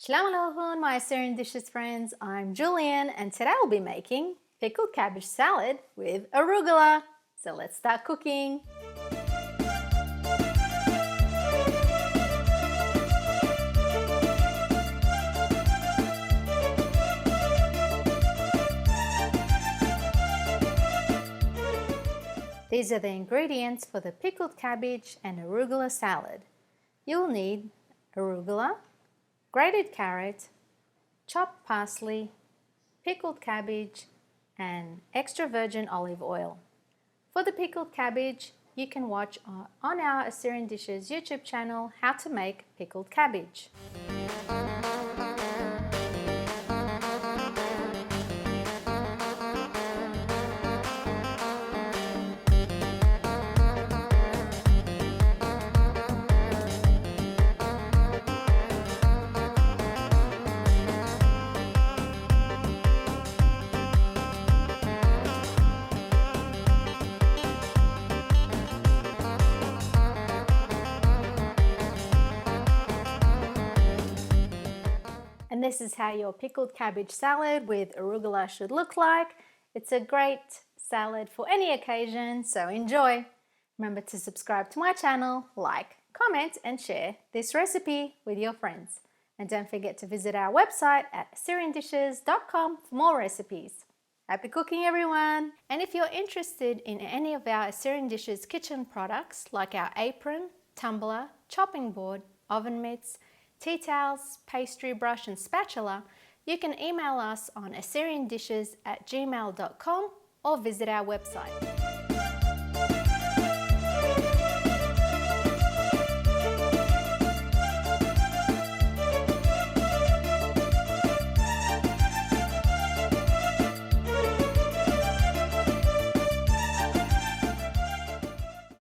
Shalom Aleichem, my Assyrian dishes friends. I'm Julian and today I'll be making pickled cabbage salad with arugula. So let's start cooking. These are the ingredients for the pickled cabbage and arugula salad. You'll need arugula, grated carrot, chopped parsley, pickled cabbage, and extra virgin olive oil. For the pickled cabbage, you can watch on our Assyrian Dishes YouTube channel how to make pickled cabbage. And this is how your pickled cabbage salad with arugula should look like. It's a great salad for any occasion, so enjoy. Remember to subscribe to my channel, like, comment and share this recipe with your friends. And don't forget to visit our website at assyriandishes.com for more recipes. Happy cooking everyone! And if you're interested in any of our Assyrian Dishes kitchen products like our apron, tumbler, chopping board, oven mitts, tea towels, pastry brush and spatula, you can email us on assyriandishes@gmail.com or visit our website.